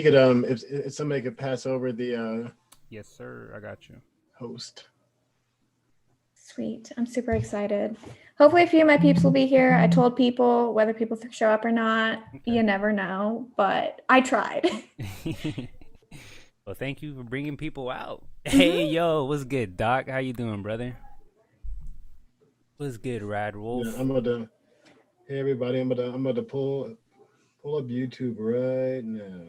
could if somebody could pass over the Yes, sir. I got you. host. Sweet. I'm super excited. Hopefully, a few of my peeps will be here. I told people whether people show up or not, you never know, but I tried. Well, thank you for bringing people out. Hey, yo, what's good, Doc? How you doing, brother? What's good, Rad Yeah, Wolf? I'm gonna. Hey everybody, I'm gonna pull up YouTube right now.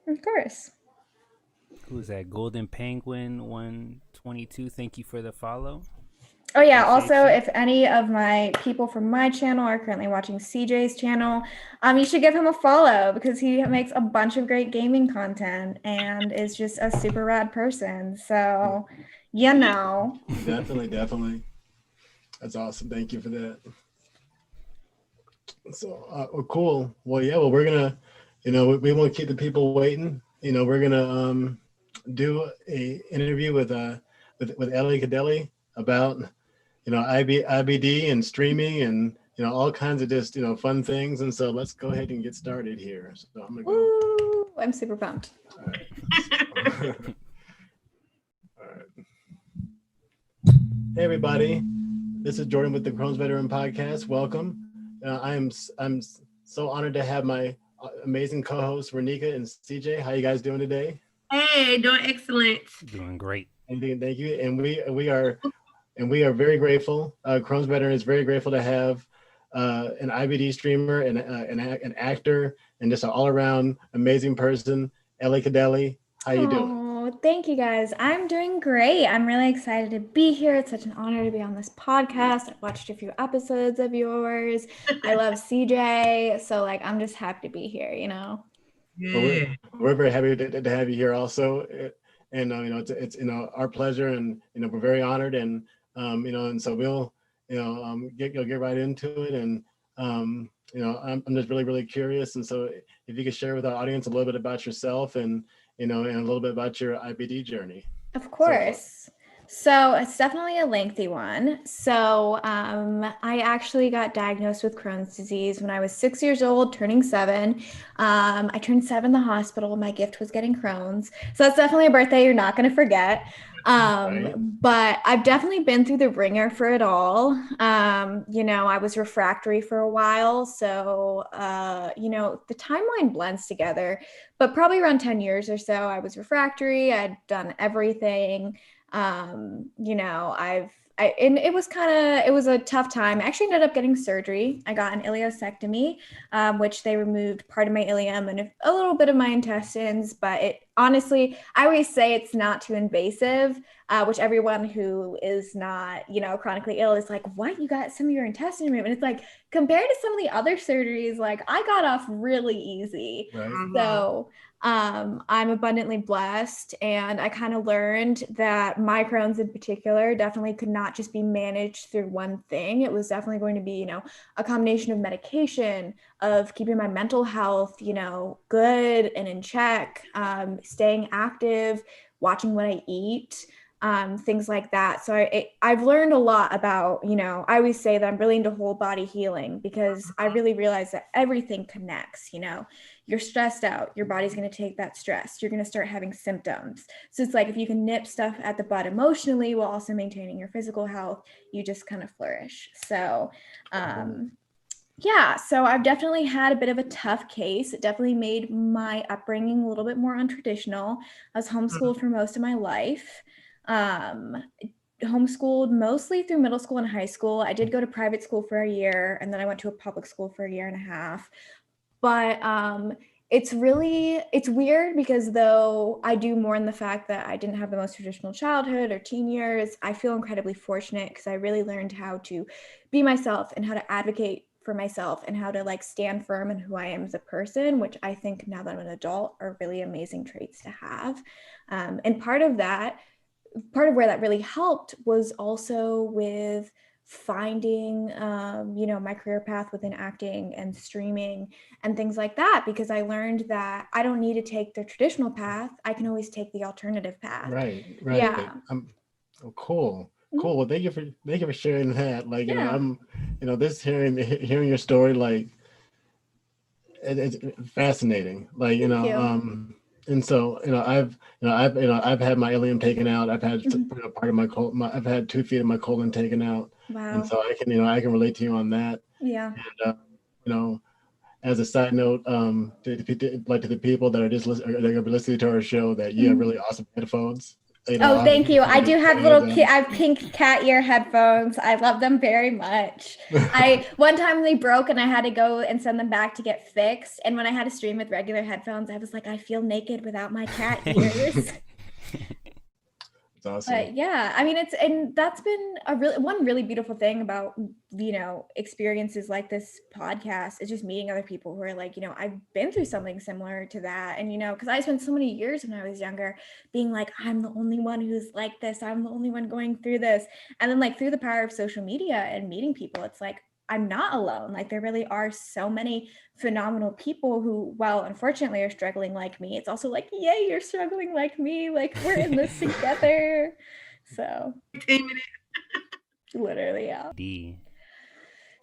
Of course. Who's that? Golden Penguin 122. Thank you for the follow. Oh, yeah. Appreciate Also, you. if any of my people from my channel are currently watching CJ's channel, you should give him a follow because he makes a bunch of great gaming content and is just a super rad person. So, you know. Definitely. That's awesome. Thank you for that. So, well, cool. Well, yeah. Well, we're gonna, we won't keep the people waiting. We're gonna do a interview with Ellie Kadeli about IBD and streaming and all kinds of just fun things. And so let's go ahead and get started here. So I'm gonna go. Woo! I'm super pumped. All right. All right. Hey everybody, this is Jordan with the Crohn's Veteran Podcast. Welcome. I'm so honored to have my amazing co-hosts Renika and CJ. How you guys doing today? Hey, doing excellent. Doing great. Thank you. And we are very grateful. Crohn's Veteran is very grateful to have an IBD streamer and an actor and just an all-around amazing person, Ellie Kadeli. How you doing? Oh, thank you guys. I'm doing great. I'm really excited to be here. It's such an honor to be on this podcast. I've watched a few episodes of yours. I love CJ. So I'm just happy to be here, Yeah. We're very happy to have you here also. And it's our pleasure, and we're very honored, and and so we'll get right into it, and I'm just really curious, and so if you could share with our audience a little bit about yourself and and a little bit about your IBD journey. Of course. So it's definitely a lengthy one. So I actually got diagnosed with Crohn's disease when I was 6 years old, turning 7. I turned 7 in the hospital. My gift was getting Crohn's. So that's definitely a birthday you're not going to forget. Right. But I've definitely been through the ringer for it all. I was refractory for a while. So, the timeline blends together, but probably around 10 years or so, I was refractory. I'd done everything. And it was a tough time. I actually ended up getting surgery. I got an ileoцectomy, which they removed part of my ileum and a little bit of my intestines, but honestly, I always say it's not too invasive, which everyone who is not, chronically ill is like, what? You got some of your intestine removed? And it's like, compared to some of the other surgeries, I got off really easy. Right. So I'm abundantly blessed, and I kind of learned that my Crohn's in particular definitely could not just be managed through one thing. It was definitely going to be, a combination of medication, of keeping my mental health, good and in check, staying active, watching what I eat, things like that. So I've learned a lot about, I always say that I'm really into whole body healing because I really realize that everything connects. You're stressed out, your body's going to take that stress. You're going to start having symptoms. So it's like if you can nip stuff at the bud emotionally while also maintaining your physical health, you just kind of flourish. So, so I've definitely had a bit of a tough case. It definitely made my upbringing a little bit more untraditional. I was homeschooled for most of my life. Homeschooled mostly through middle school and high school. I did go to private school for a year, and then I went to a public school for a year and a half. But it's weird because though I do mourn the fact that I didn't have the most traditional childhood or teen years, I feel incredibly fortunate because I really learned how to be myself and how to advocate for myself and how to stand firm in who I am as a person, which I think now that I'm an adult are really amazing traits to have. And part of where that really helped was also with finding my career path within acting and streaming and things like that, because I learned that I don't need to take the traditional path. I can always take the alternative path. Right. Yeah. Cool. Well, thank you for sharing that. Yeah. I'm this hearing your story, it's fascinating. Thank you. And so, I've had my ileum taken out. I've had part of my colon. I've had 2 feet of my colon taken out, and Wow. so I can relate to you on that. Yeah. And you know, as a side note, to the people that are just listening, they're gonna be listening to our show, that you have really awesome headphones. Oh, thank you. I do have I I have pink cat ear headphones. I love them very much. One time they broke and I had to go and send them back to get fixed. And when I had to stream with regular headphones, I was like, I feel naked without my cat ears. It's awesome. But yeah, I mean, and that's been one really beautiful thing about, experiences like this podcast is just meeting other people who are like, I've been through something similar to that. And, because I spent so many years when I was younger being like, I'm the only one who's like this. I'm the only one going through this. And then like through the power of social media and meeting people, it's like, I'm not alone. Like there really are so many phenomenal people who, well, unfortunately are struggling like me. It's also like, yay, you're struggling like me. Like we're in this together. So literally, yeah.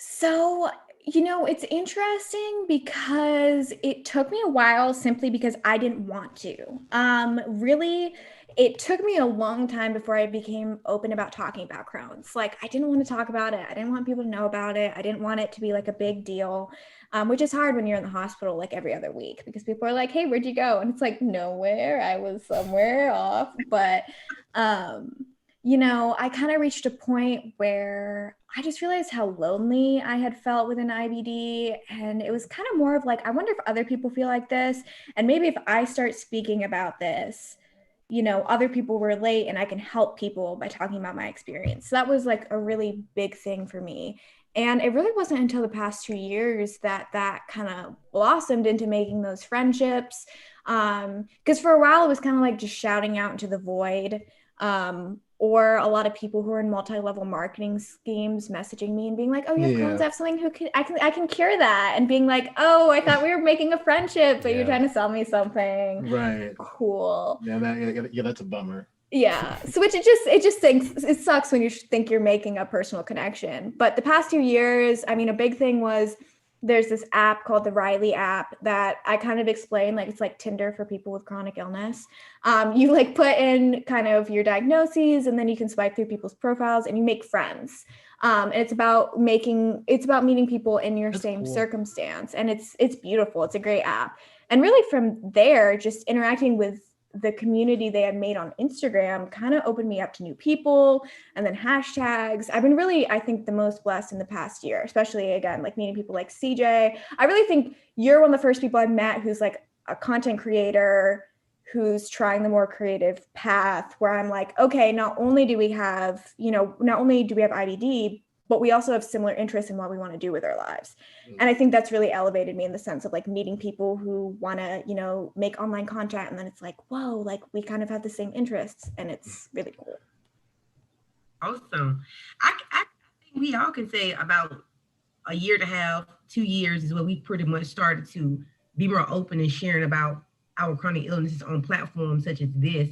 So, it's interesting because it took me a while simply because I didn't want to. Really, it took me a long time before I became open about talking about Crohn's. Like, I didn't want to talk about it. I didn't want people to know about it. I didn't want it to be like a big deal, which is hard when you're in the hospital like every other week because people are like, hey, where'd you go? And it's like, nowhere. I was somewhere off. But, I kind of reached a point where I just realized how lonely I had felt with an IBD. And it was kind of more of like, I wonder if other people feel like this. And maybe if I start speaking about this, other people relate and I can help people by talking about my experience. So that was like a really big thing for me. And it really wasn't until the past 2 years that kind of blossomed into making those friendships. Because for a while it was kind of like just shouting out into the void. Or a lot of people who are in multi-level marketing schemes messaging me and being like, oh, you have Crohn's, I have something I can cure that. And being like, oh, I thought we were making a friendship, but you're trying to sell me something. Right. Cool. Yeah, that's a bummer. Yeah. So it sucks when you think you're making a personal connection. But the past 2 years, I mean, a big thing was there's this app called the Riley app that I kind of explain, like it's like Tinder for people with chronic illness. You like put in kind of your diagnoses and then you can swipe through people's profiles and you make friends. And it's about meeting people in your same circumstance. And it's beautiful. It's a great app. And really from there, just interacting with the community they had made on Instagram kind of opened me up to new people and then hashtags. I've been really, I think, the most blessed in the past year, especially again, like meeting people like CJ. I really think you're one of the first people I've met who's like a content creator who's trying the more creative path where I'm like, okay, not only do we have IBD, but we also have similar interests in what we want to do with our lives. And I think that's really elevated me in the sense of like meeting people who want to, make online content. And then it's like, whoa, like we kind of have the same interests and it's really cool. Awesome. I think we all can say about a year and a half, 2 years is when we pretty much started to be more open and sharing about our chronic illnesses on platforms such as this.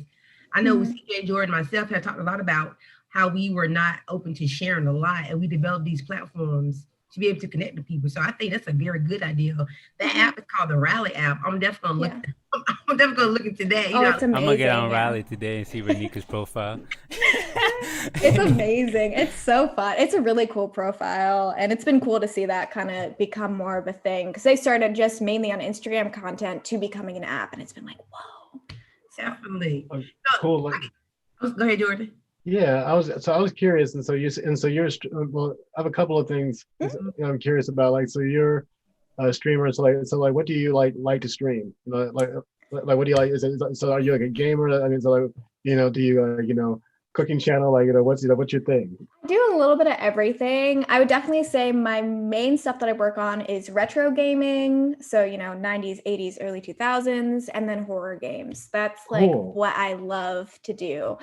I know CJ, Jordan, myself have talked a lot about how we were not open to sharing a lot, and we developed these platforms to be able to connect to people. So I think that's a very good idea. That app is called the Rally app. I'm definitely gonna look. I'm definitely gonna look into that. It's amazing. I'm gonna get on Rally today and see Renika's profile. It's amazing. It's so fun. It's a really cool profile, and it's been cool to see that kind of become more of a thing because they started just mainly on Instagram content to becoming an app, and it's been like, whoa. Definitely. Cool. Go ahead, Jordan. Yeah, I was curious, and so you're well. I have a couple of things I'm curious about. Like, so you're a streamer. So like, what do you like to stream? Like what do you like? So are you like a gamer? I mean, so like, do you cooking channel? Like, what's your thing? I do a little bit of everything. I would definitely say my main stuff that I work on is retro gaming. So, 90s, 80s, early 2000s, and then horror games. That's like what I love to do.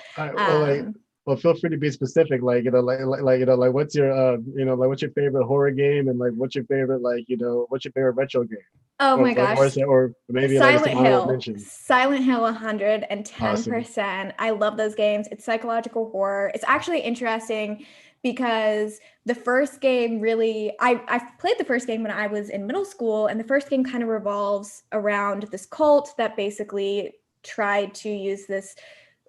Well, feel free to be specific. Like, what's your, what's your favorite horror game, and like, what's your favorite, what's your favorite retro game? Oh my gosh! Or maybe Silent Hill. 110%. Awesome. I love those games. It's psychological horror. It's actually interesting because the first game really, I played the first game when I was in middle school, and the first game kind of revolves around this cult that basically tried to use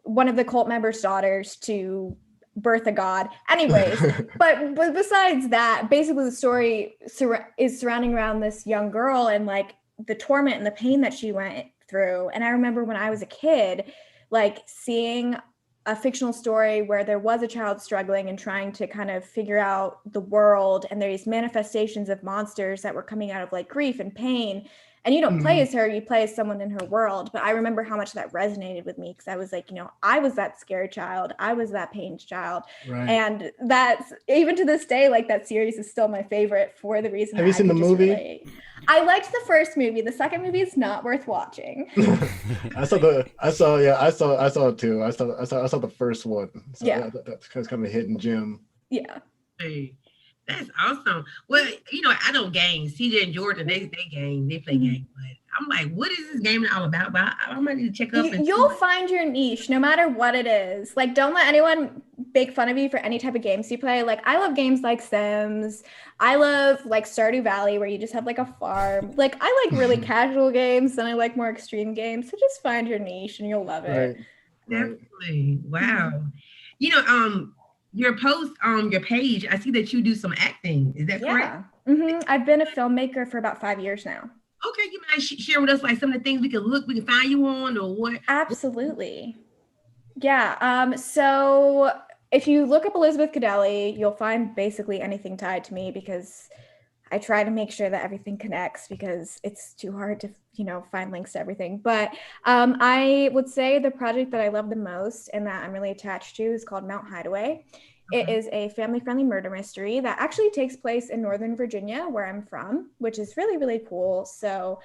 one of the cult members' daughters to birth a god. Anyways, but besides that, basically the story is surrounding around this young girl and like the torment and the pain that she went through. And I remember when I was a kid, like seeing a fictional story where there was a child struggling and trying to kind of figure out the world, and there's manifestations of monsters that were coming out of like grief and pain. And you don't play as her, you play as someone in her world. But I remember how much that resonated with me, because I was like, I was that scared child. I was that pained child. Right. And that's, even to this day, like that series is still my favorite for the reason. Have you seen the movie? I liked the first movie. The second movie is not worth watching. I saw it too. I saw the first one. So yeah. That's kind of a hidden gem. Yeah. Hey, that's awesome. Well, I know games. TJ and Jordan, they game. They play games. But I'm like, what is this game all about? But I might need to check up. You'll find your niche no matter what it is. Like, don't let anyone make fun of you for any type of games you play. Like, I love games like Sims. I love like Stardew Valley, where you just have like a farm. Like, I like really casual games, and I like more extreme games. So just find your niche and you'll love it. Right. Definitely. Wow. Your post on your page, I see that you do some acting. Is that correct? Yeah. I've been a filmmaker for about 5 years now. Okay, you mind share with us like some of the things we can find you on, or what? Absolutely. Yeah. So if you look up Elizabeth Kadeli, you'll find basically anything tied to me, because I try to make sure that everything connects, because it's too hard to, find links to everything. But I would say the project that I love the most and that I'm really attached to is called Mount Hideaway. Okay. It is a family-friendly murder mystery that actually takes place in Northern Virginia, where I'm from, which is really, really cool. So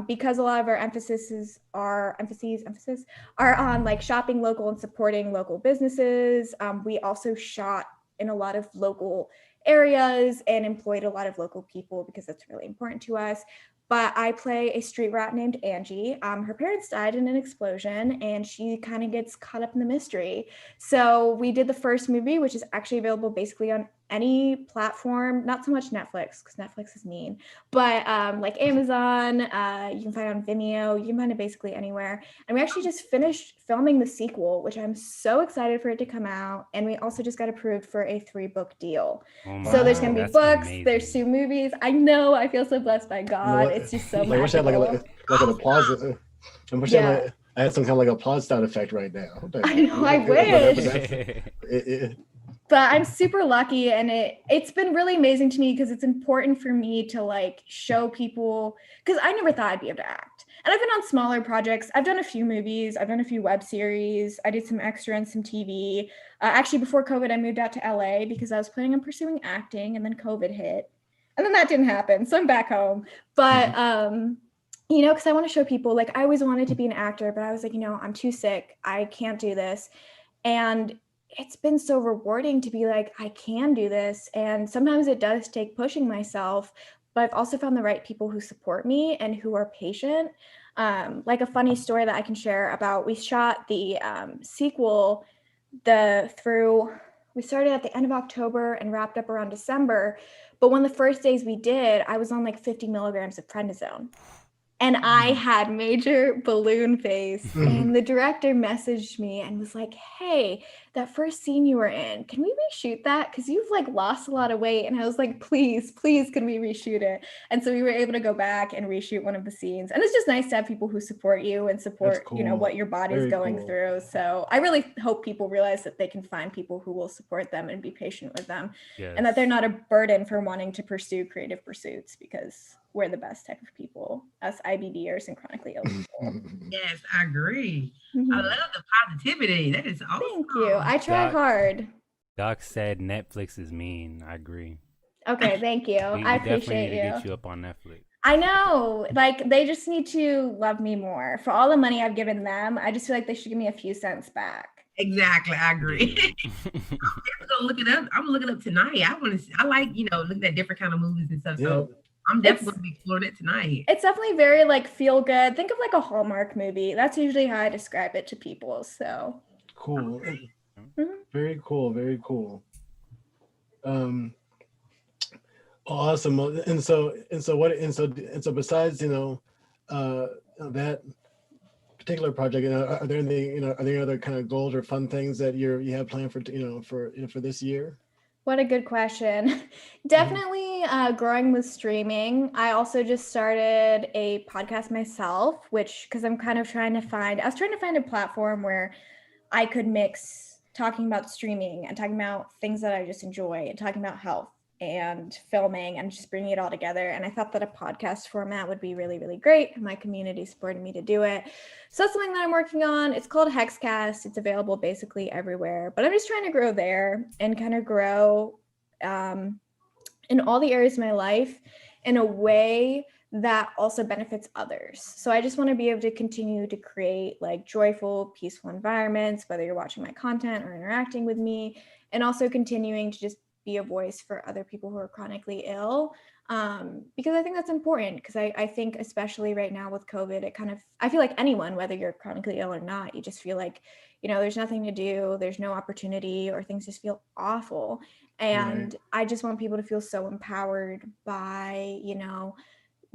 because a lot of our emphasis are on like shopping local and supporting local businesses, we also shot in a lot of local areas and employed a lot of local people, because that's really important to us. But I play a street rat named Angie. Her parents died in an explosion, and she kind of gets caught up in the mystery. So we did the first movie, which is actually available basically on any platform, not so much Netflix, because Netflix is mean, but like Amazon, you can find it on Vimeo, you can find it basically anywhere. And we actually just finished filming the sequel, which I'm so excited for it to come out. And we also just got approved for a 3-book deal. So there's going to be books, amazing. There's 2 movies. I know, I feel so blessed by God. It's just so magical. I wish I had like an applause. I wish I had some kind of like applause sound effect right now. I know, I wish. But I'm super lucky, and it's been really amazing to me, because it's important for me to like show people, because I never thought I'd be able to act. And I've been on smaller projects. I've done a few movies. I've done a few web series. I did some extra and some TV. Actually, before COVID, I moved out to LA because I was planning on pursuing acting, and then COVID hit. And then that didn't happen. So I'm back home. But, because I want to show people, like, I always wanted to be an actor, but I was like, I'm too sick. I can't do this. And it's been so rewarding to be like, I can do this. And sometimes it does take pushing myself, but I've also found the right people who support me and who are patient. Like a funny story that I can share about, we shot the sequel we started at the end of October and wrapped up around December. But one of the first days we did, I was on like 50 milligrams of prednisone. And I had major balloon face, and the director messaged me and was like, hey, that first scene you were in, can we reshoot that? Because you've like lost a lot of weight. And I was like, please, can we reshoot it? And so we were able to go back and reshoot one of the scenes. And it's just nice to have people who support you and support, cool. What your body's going through. So I really hope people realize that they can find people who will support them and be patient with them. Yes. And that they're not a burden for wanting to pursue creative pursuits, because we're the best type of people, us IBDers and chronically ill people. Yes, I agree. I love the positivity. That is awesome. Thank you. I try hard. Doc said Netflix is mean. I agree. Okay, thank you. I appreciate you. Definitely need to get you up on Netflix. I know. Like, they just need to love me more. For all the money I've given them, I just feel like they should give me a few cents back. Exactly, I agree. I'm gonna look it up. I'm gonna look it up tonight. I like, looking at different kind of movies and stuff. Yeah. So I'm definitely going to be exploring it tonight. It's definitely very like feel good. Think of like a Hallmark movie. That's usually how I describe it to people. So cool. Very cool. Very cool. Um, awesome. Well, and so besides, that particular project, are there any, are there other kind of goals or fun things that you have planned for, for this year? What a good question. Mhm. Definitely growing with streaming. I also just started a podcast myself, which, because I'm kind of I was trying to find a platform where I could mix talking about streaming and talking about things that I just enjoy and talking about health and filming and just bringing it all together. And I thought that a podcast format would be really, really great. My community supported me to do it. So that's something that I'm working on. It's called Hexcast. It's available basically everywhere, but I'm just trying to grow there and kind of grow in all the areas of my life in a way that also benefits others. So I just want to be able to continue to create like joyful, peaceful environments, whether you're watching my content or interacting with me, and also continuing to just be a voice for other people who are chronically ill. Because I think that's important, because I think especially right now with COVID, I feel like anyone, whether you're chronically ill or not, you just feel like, there's nothing to do, there's no opportunity, or things just feel awful. And I just want people to feel so empowered by,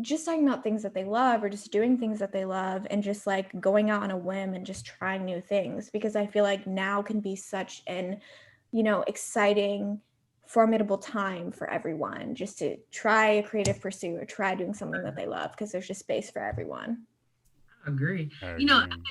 just talking about things that they love or just doing things that they love and just like going out on a whim and just trying new things, because I feel like now can be such an, exciting, formidable time for everyone just to try a creative pursuit or try doing something that they love, because there's just space for everyone. I agree. I I agree. think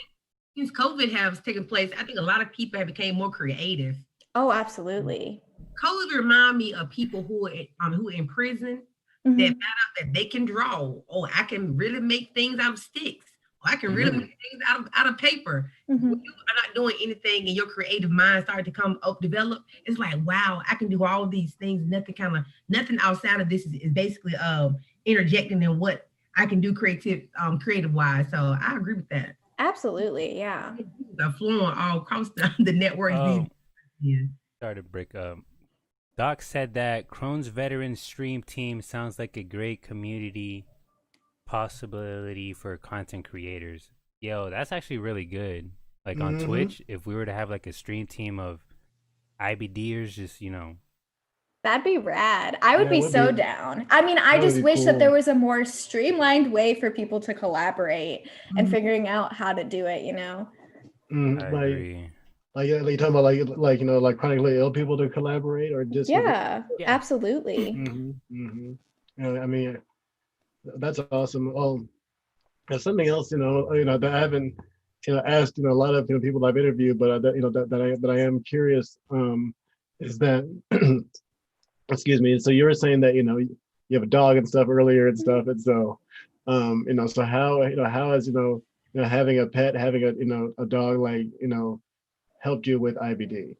since COVID has taken place, I think a lot of people have become more creative. Oh, absolutely. COVID remind me of people who are in prison that Mhm. found out that they can draw. Oh, I can really make things out of sticks. Or I can really make things out of paper. When Mhm. you are not doing anything and your creative mind started to come up, develop, it's like, wow, I can do all these things. Nothing outside of this is basically interjecting in what I can do creative wise. So I agree with that. Absolutely, yeah. Are flowing all across the networks. Oh, Yeah. sorry to break up. Doc said that Crohn's veteran stream team sounds like a great community possibility for content creators. Yo, that's actually really good. Like on Mm-hmm. Twitch, if we were to have like a stream team of IBDers, just That'd be rad. I would Yeah, be so down. I mean, I that would just be wish that there cool. was a more streamlined way for people to collaborate and Mhm. figuring out how to do it, I Like, agree. like you talking about like chronically ill people to collaborate or just with. Yeah, Yeah. absolutely. I mean, that's awesome. Oh, there's something else, that I haven't, asked, a lot of people I've interviewed, but that I am curious, is that, excuse me. So you were saying that you have a dog and stuff earlier and stuff, and so, so how has having a pet, having a dog, like helped you with IBD?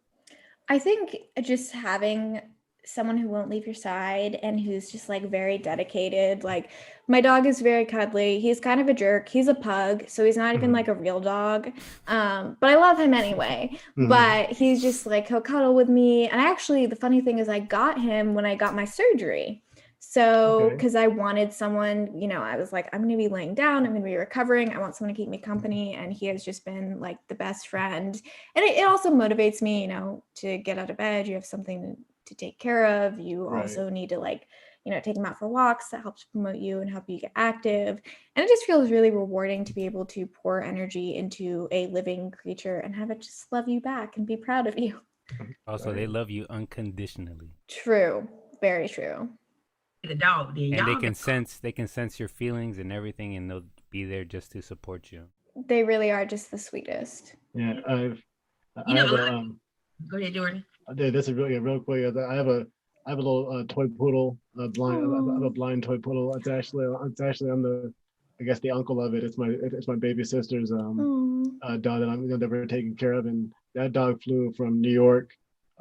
I think just having someone who won't leave your side and who's just like very dedicated. Like my dog is very cuddly. He's kind of a jerk. He's a pug, so he's not even Mhm. like a real dog. But I love him anyway. Mhm. But he's just like, he'll cuddle with me. And actually, the funny thing is I got him when I got my surgery. So, Okay. because I wanted someone, I was like, I'm going to be laying down, I'm going to be recovering. I want someone to keep me company. And he has just been like the best friend. And it also motivates me, to get out of bed. You have something to take care of. You Right. also need to take them out for walks. That helps promote you and help you get active. And it just feels really rewarding to be able to pour energy into a living creature and have it just love you back and be proud of you. Also, they love you unconditionally. True. Very true. The dog, then And y'all. they can sense your feelings and everything, and they'll be there just to support you. They really are just the sweetest. Yeah, I You know, have a a lot. Go ahead, Jordan. this is really real quick. I have a little toy poodle, I have a blind toy poodle. It's actually I'm the, I guess, the uncle of it. It's my baby sister's dog that I'm that we're taking care of, and that dog flew from New York,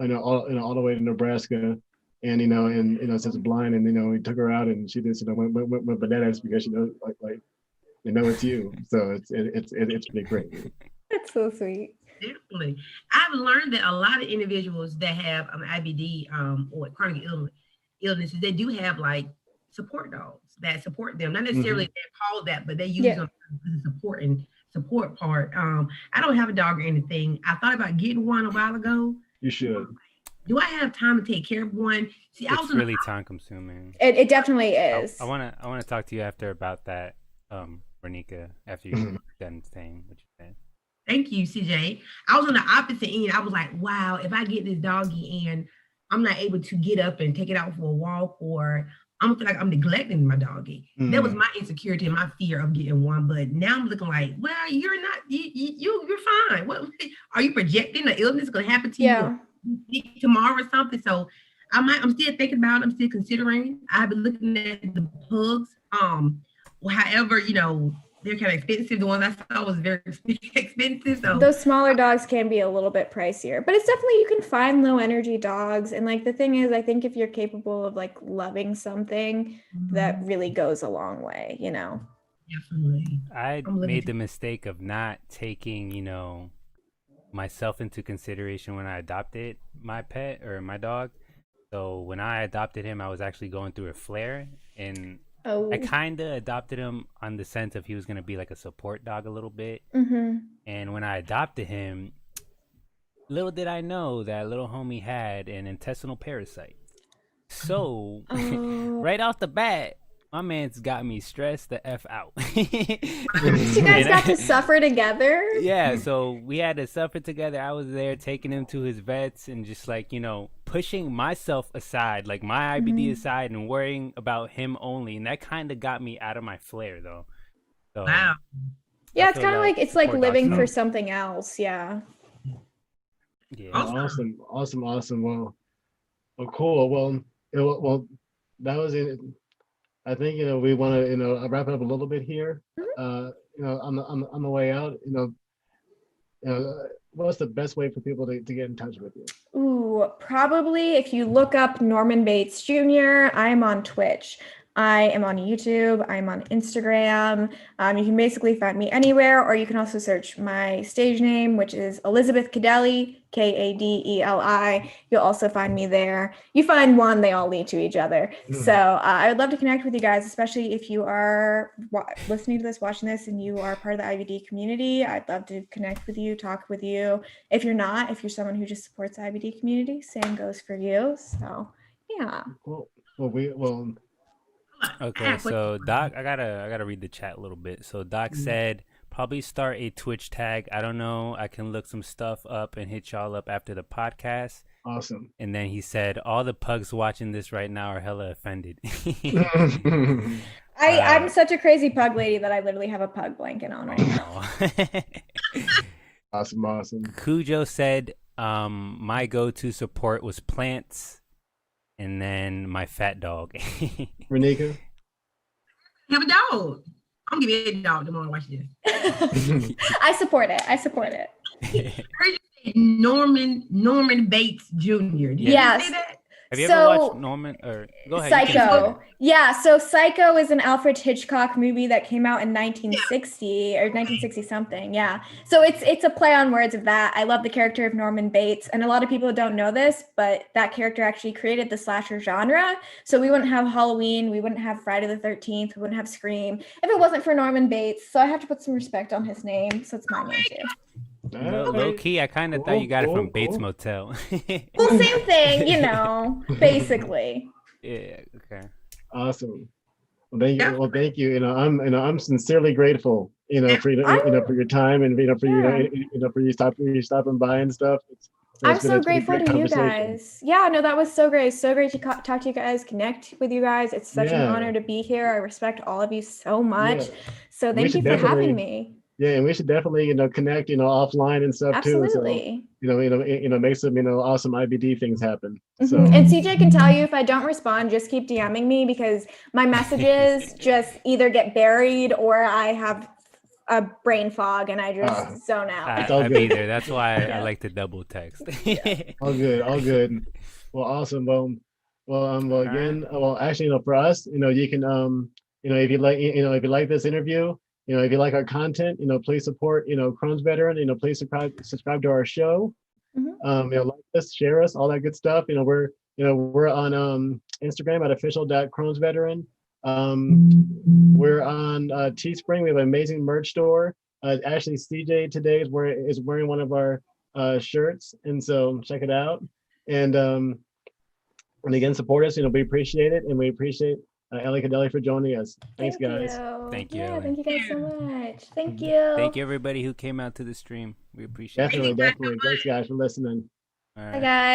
all the way to Nebraska, and since blind, and we took her out, and she just went bananas because like it's you. So it's pretty great. That's so sweet. Definitely. I've learned that a lot of individuals that have IBD or chronic illnesses, they do have like support dogs that support them. Not necessarily they're called that, but they use them for the support part. I don't have a dog or anything. I thought about getting one a while ago. You should. do I have time to take care of one? See, I was It's in the really time consuming. It definitely is. I wanna talk to you after about that, Renika, after you're done saying what you said. Thank you, CJ. I was on the opposite end. I was like, wow, if I get this doggy and I'm not able to get up and take it out for a walk, or I'm feel like I'm neglecting my doggy. That was my insecurity and my fear of getting one. But now I'm looking like, well, you're not, you're fine. What are you projecting? The illness going to happen to you tomorrow or something? So I'm still thinking about it. I'm still considering. I've been looking at the pugs. However, they're kind of expensive. The ones I saw was very expensive. So those smaller dogs can be a little bit pricier, but it's definitely, you can find low energy dogs. And like, the thing is, I think if you're capable of like loving something, that really goes a long way, Definitely. I made the mistake of not taking, myself into consideration when I adopted my pet or my dog. So when I adopted him, I was actually going through a flare, and I kind of adopted him on the sense of he was going to be like a support dog a little bit. And when I adopted him, little did I know that little homie had an intestinal parasite. So right off the bat, my man's got me stressed the F out. You guys got to suffer together? Yeah, so we had to suffer together. I was there taking him to his vets and just like, pushing myself aside, like my IBD aside, and worrying about him only. And that kind of got me out of my flare though. So, wow. Yeah, it's kind of like, it's like living for something else. Yeah. Yeah. Awesome. Well, cool. Well, that was it. I think we want to wrap it up a little bit here. On the way out, what's the best way for people to get in touch with you? Ooh, probably if you look up Norman Bates Jr., I'm on Twitch. I am on YouTube. I'm on Instagram. You can basically find me anywhere, or you can also search my stage name, which is Elizabeth Kadeli, Kadeli. You'll also find me there. You find one, they all lead to each other. So I would love to connect with you guys, especially if you are listening to this, watching this, and you are part of the IBD community. I'd love to connect with you, talk with you. If you're not, if you're someone who just supports the IBD community, same goes for you. So yeah. Cool. Okay, so Doc, I gotta read the chat a little bit. So Doc said probably start a Twitch tag. I don't know. I can look some stuff up and hit y'all up after the podcast. Awesome. And then he said all the pugs watching this right now are hella offended. I'm such a crazy pug lady that I literally have a pug blanket on right now. Awesome. Cujo said my go-to support was plants. And then my fat dog. Renika? Have a dog. I'm gonna give you a dog tomorrow. Watch this. I support it. Norman Bates Jr. Did yes. You say that? Have you ever watched Norman? Or go ahead. Psycho. Yeah. So Psycho is an Alfred Hitchcock movie that came out in 1960 or 1960 something. Yeah. So it's a play on words of that. I love the character of Norman Bates, and a lot of people don't know this, but that character actually created the slasher genre. So we wouldn't have Halloween, we wouldn't have Friday the 13th, we wouldn't have Scream if it wasn't for Norman Bates. So I have to put some respect on his name. So it's my name too. Low key, I kind of thought you got it from Bates Motel. Well, same thing, basically. Yeah. Okay. Awesome. Well, thank you. I'm sincerely grateful. For your time and for you stopping by and stuff. I'm so grateful to you guys. Yeah, no, that was so great. So great to talk to you guys, connect with you guys. It's such an honor to be here. I respect all of you so much. Yeah. So thank you for having me. Yeah, and we should definitely, connect, offline and stuff too. Absolutely. So, make some, awesome IBD things happen. So. And CJ can tell you if I don't respond, just keep DMing me, because my messages just either get buried or I have a brain fog and I just zone out. I'll be there. That's why I like to double text. All good. Well, awesome. Again, actually, for us, you can, if you like this interview. If you like our content, please support, Crohn's Veteran, please subscribe to our show. Like us, share us, all that good stuff. We're on Instagram at official.crohnsveteran. We're on Teespring. We have an amazing merch store. Actually, CJ today is wearing one of our shirts. And so check it out. And again, support us. We appreciate it, and we appreciate Ellie Kadeli for joining us. Thanks, guys. Thank you, Yeah, Ellie. thank you guys so much. Thank you. Thank you, everybody who came out to the stream. We appreciate it. Definitely. Thanks, guys, for listening. All Bye, right. guys.